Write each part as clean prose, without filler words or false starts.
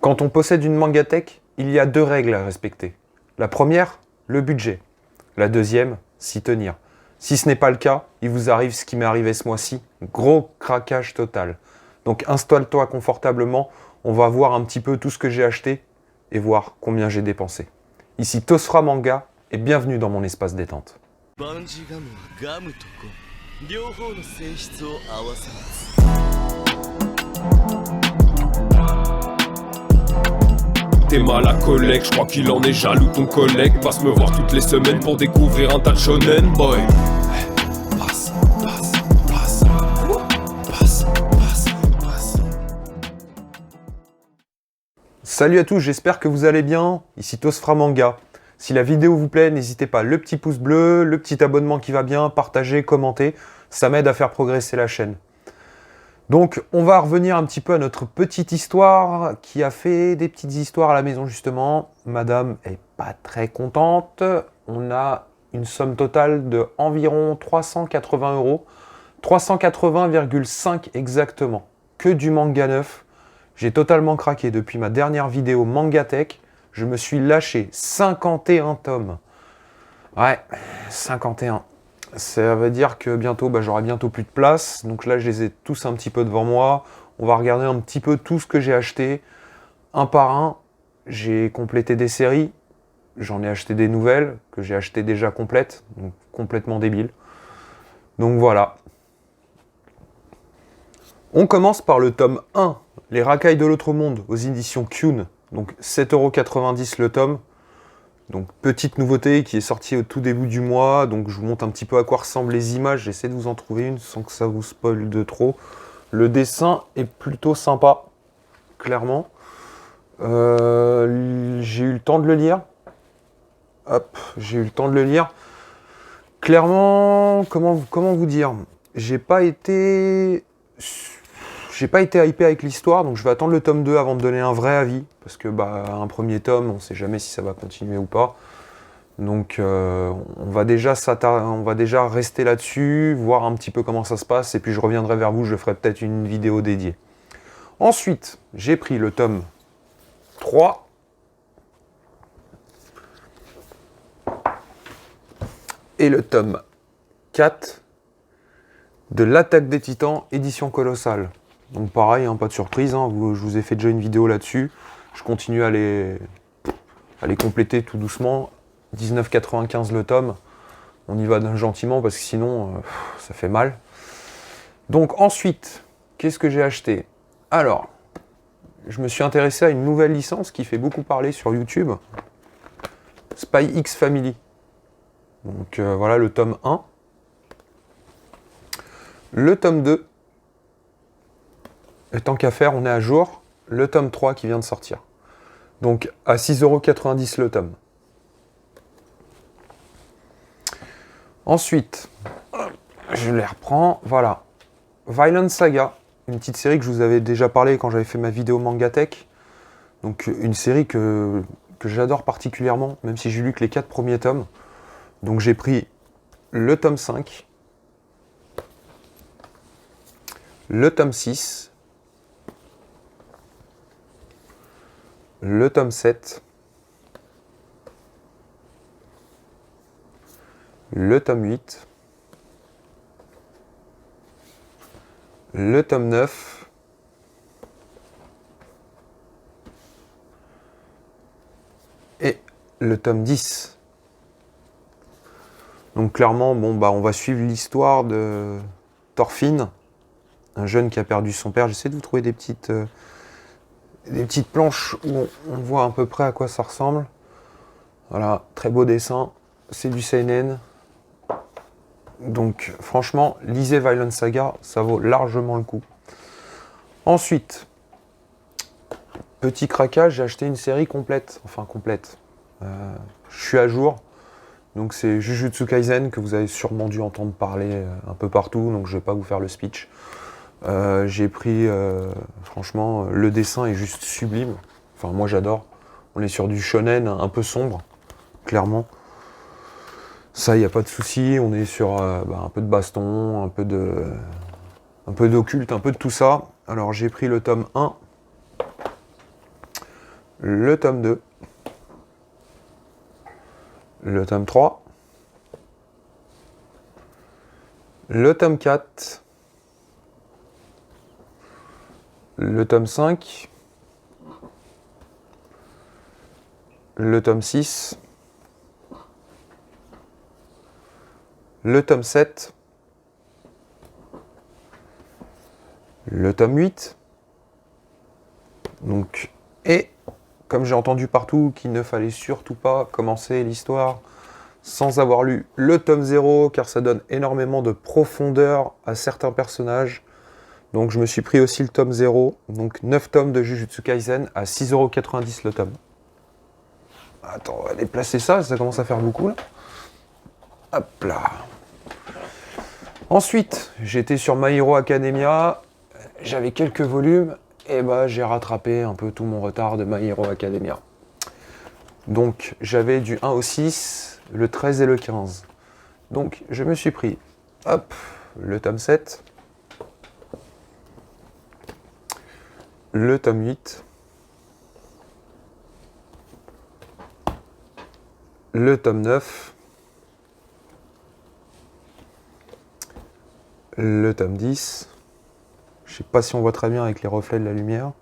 Quand on possède une mangatech, il y a 2 règles à respecter. La première, le budget. La deuxième, s'y tenir. Si ce n'est pas le cas, il vous arrive ce qui m'est arrivé ce mois-ci, gros craquage total. Donc installe-toi confortablement, on va voir un petit peu tout ce que j'ai acheté et voir combien j'ai dépensé. Ici Tosfra Manga et bienvenue dans mon espace détente. T'es mal à collègue, je crois qu'il en est jaloux ton collègue. Passe me voir toutes les semaines pour découvrir un tas de shonen boy. Passe. Salut à tous, j'espère que vous allez bien. Ici Tosfra Manga. Si la vidéo vous plaît, n'hésitez pas, le petit pouce bleu, le petit abonnement qui va bien, partagez, commentez. Ça m'aide à faire progresser la chaîne. Donc, on va revenir un petit peu à notre petite histoire qui a fait des petites histoires à la maison, justement. Madame est pas très contente. On a une somme totale de environ 380 €. 380,5 exactement. Que du manga neuf. J'ai totalement craqué depuis ma dernière vidéo Mangatech. Je me suis lâché 51 tomes. Ouais, 51. Ça veut dire que bientôt, j'aurai bientôt plus de place. Donc là, je les ai tous un petit peu devant moi. On va regarder un petit peu tout ce que j'ai acheté. Un par un, j'ai complété des séries. J'en ai acheté des nouvelles, que j'ai achetées déjà complètes. Donc complètement débiles. Donc voilà. On commence par le tome 1. Les racailles de l'autre monde, aux éditions Kyun. Donc 7,90 € le tome. Donc petite nouveauté qui est sortie au tout début du mois, donc je vous montre un petit peu à quoi ressemblent les images, j'essaie de vous en trouver une sans que ça vous spoil de trop. Le dessin est plutôt sympa, clairement. J'ai eu le temps de le lire. Hop, j'ai eu le temps de le lire. Clairement, comment vous dire, j'ai pas été hypé avec l'histoire, donc je vais attendre le tome 2 avant de donner un vrai avis, parce que un premier tome, on ne sait jamais si ça va continuer ou pas. Donc on va déjà rester là-dessus, voir un petit peu comment ça se passe, et puis je reviendrai vers vous, je ferai peut-être une vidéo dédiée. Ensuite, j'ai pris le tome 3. Et le tome 4 de l'Attaque des Titans, édition colossale. Donc pareil, pas de surprise, je vous ai fait déjà une vidéo là-dessus. Je continue à les compléter tout doucement. 19,95 € le tome. On y va gentiment parce que sinon, ça fait mal. Donc ensuite, qu'est-ce que j'ai acheté? Alors, je me suis intéressé à une nouvelle licence qui fait beaucoup parler sur YouTube. Spy X Family. Donc voilà le tome 1. Le tome 2. Et tant qu'à faire, on est à jour. Le tome 3 qui vient de sortir. Donc à 6,90 € le tome. Ensuite, je les reprends. Voilà. Vinland Saga. Une petite série que je vous avais déjà parlé quand j'avais fait ma vidéo Mangatech. Donc une série que j'adore particulièrement, même si j'ai lu que les 4 premiers tomes. Donc j'ai pris le tome 5. Le tome 6. Le tome 7, le tome 8, le tome 9, et le tome 10. Donc clairement, on va suivre l'histoire de Thorfinn, un jeune qui a perdu son père. J'essaie de vous trouver des petites planches où on voit à peu près à quoi ça ressemble. Voilà, très beau dessin. C'est du seinen. Donc franchement, lisez Vinland Saga, ça vaut largement le coup. Ensuite, petit craquage, j'ai acheté une série complète. Enfin complète. Je suis à jour. Donc c'est Jujutsu Kaisen que vous avez sûrement dû entendre parler un peu partout. Donc je ne vais pas vous faire le speech. J'ai pris, franchement, le dessin est juste sublime. Enfin, moi j'adore. On est sur du shonen un peu sombre, clairement. Ça, il n'y a pas de souci. On est sur un peu de baston, un peu d'occulte, un peu de tout ça. Alors, j'ai pris le tome 1. le tome 2, le tome 3, le tome 4, le tome 5, le tome 6, le tome 7, le tome 8, donc, et comme j'ai entendu partout qu'il ne fallait surtout pas commencer l'histoire sans avoir lu le tome 0, car ça donne énormément de profondeur à certains personnages. Donc je me suis pris aussi le tome 0, donc 9 tomes de Jujutsu Kaisen à 6,90€ le tome. Attends, on va déplacer ça commence à faire beaucoup là. Hop là. Ensuite, j'étais sur My Hero Academia, j'avais quelques volumes, et bah j'ai rattrapé un peu tout mon retard de My Hero Academia. Donc j'avais du 1 au 6, le 13 et le 15. Donc je me suis pris, hop, le tome 7, le tome 8, le tome 9, le tome 10, je sais pas si on voit très bien avec les reflets de la lumière,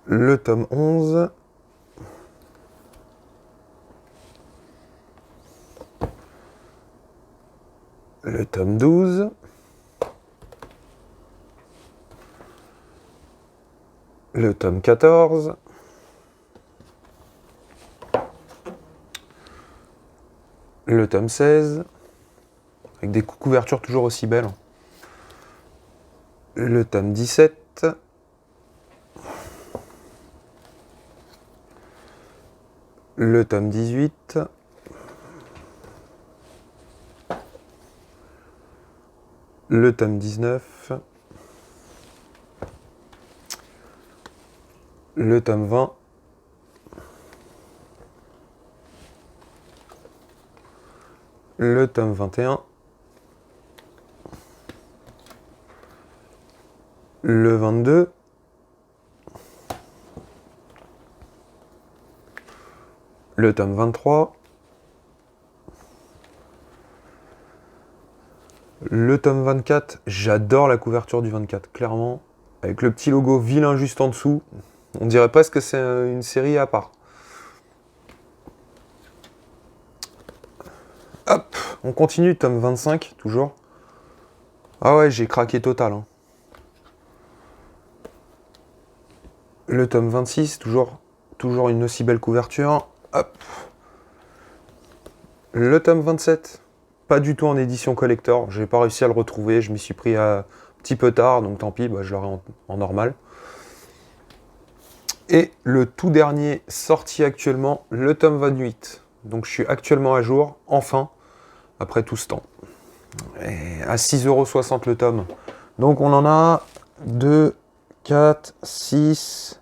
le tome 11, le tome 12, le tome 14, le tome 16, avec des couvertures toujours aussi belles, le tome 17, le tome 18, le tome 19, le tome 20, le tome 21, le 22, le tome 23, le tome 24, j'adore la couverture du 24, clairement, avec le petit logo vilain juste en dessous, on dirait presque que c'est une série à part. Hop, on continue, tome 25, toujours. Ah ouais, j'ai craqué total. Hein. Le tome 26, toujours une aussi belle couverture. Hop. Le tome 27, pas du tout en édition collector. J'ai pas réussi à le retrouver. Je m'y suis pris un petit peu tard, donc tant pis, bah, je l'aurai en normal. Et le tout dernier sorti actuellement, le tome 28. Donc je suis actuellement à jour, enfin, après tout ce temps. Et à 6,60€ le tome. Donc on en a 2, 4, 6,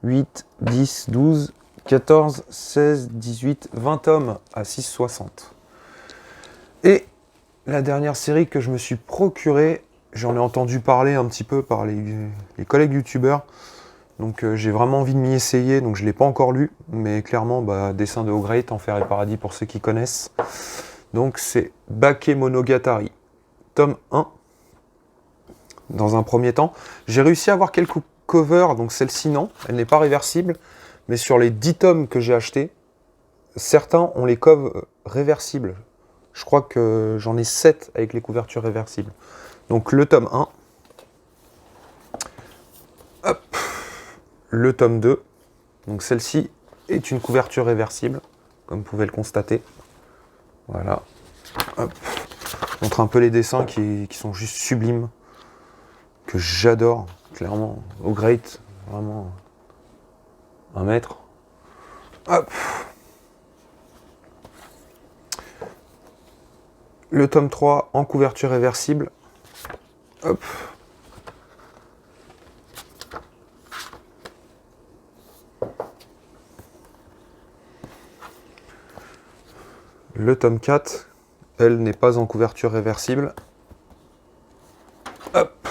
8, 10, 12, 14, 16, 18, 20 tomes à 6,60. Et la dernière série que je me suis procurée, j'en ai entendu parler un petit peu par les collègues youtubeurs. Donc j'ai vraiment envie de m'y essayer, donc je ne l'ai pas encore lu, mais clairement, bah, dessin de O'Great, Enfer et Paradis pour ceux qui connaissent. Donc c'est Bakemonogatari, tome 1. Dans un premier temps, j'ai réussi à avoir quelques covers, donc celle-ci non, elle n'est pas réversible, mais sur les 10 tomes que j'ai achetés, certains ont les covers réversibles. Je crois que j'en ai 7 avec les couvertures réversibles. Donc le tome 1. Hop. Le tome 2. Donc celle-ci est une couverture réversible, comme vous pouvez le constater. Voilà. Hop. Je montre un peu les dessins qui sont juste sublimes. Que j'adore, clairement. O'Great, vraiment un maître. Hop. Le tome 3 en couverture réversible. Hop. Le tome 4, elle n'est pas en couverture réversible. Hop.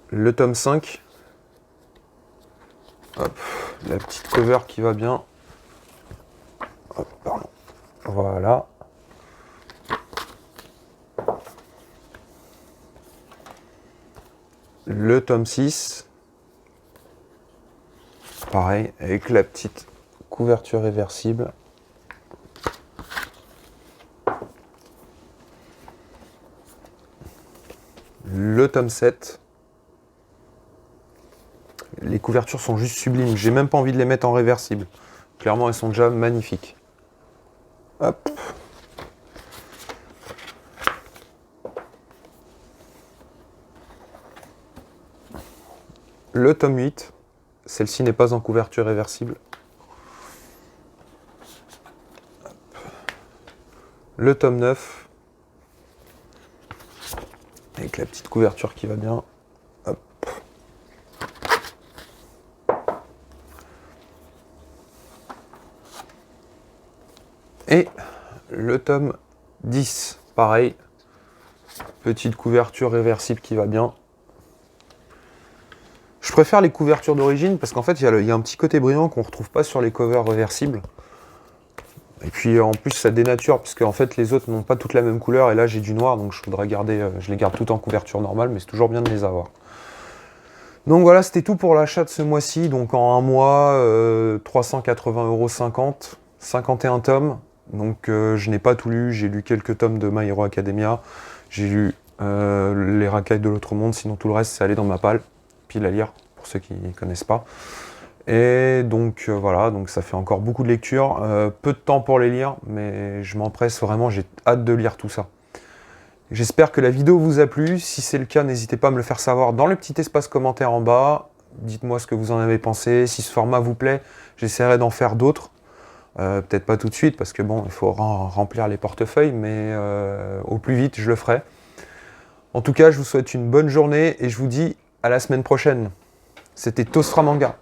Le tome 5, Hop, la petite cover qui va bien. Hop, pardon. Voilà. Le tome 6. Pareil, avec la petite couverture réversible. Le tome 7. Les couvertures sont juste sublimes. J'ai même pas envie de les mettre en réversible. Clairement, elles sont déjà magnifiques. Hop. Le tome 8. Celle-ci n'est pas en couverture réversible. Hop. Le tome 9. Avec la petite couverture qui va bien. Hop. Et le tome 10, pareil. Petite couverture réversible qui va bien. Je préfère les couvertures d'origine parce qu'en fait, il y a un petit côté brillant qu'on ne retrouve pas sur les covers réversibles. Et puis en plus, ça dénature parce qu'en fait, les autres n'ont pas toutes la même couleur. Et là, j'ai du noir, donc je voudrais garder, je les garde toutes en couverture normale, mais c'est toujours bien de les avoir. Donc voilà, c'était tout pour l'achat de ce mois-ci. Donc en un mois, 380,50 €, 51 tomes. Donc je n'ai pas tout lu, j'ai lu quelques tomes de My Hero Academia. J'ai lu Les Racailles de l'Autre Monde, sinon tout le reste, c'est allé dans ma pile à lire, pour ceux qui ne connaissent pas. Et donc voilà, donc ça fait encore beaucoup de lectures. Peu de temps pour les lire, mais je m'empresse vraiment, j'ai hâte de lire tout ça. J'espère que la vidéo vous a plu. Si c'est le cas, n'hésitez pas à me le faire savoir dans le petit espace commentaire en bas. Dites-moi ce que vous en avez pensé. Si ce format vous plaît, j'essaierai d'en faire d'autres. Peut-être pas tout de suite, parce que bon, il faut remplir les portefeuilles, mais au plus vite, je le ferai. En tout cas, je vous souhaite une bonne journée et je vous dis à la semaine prochaine. C'était Tosfra Manga.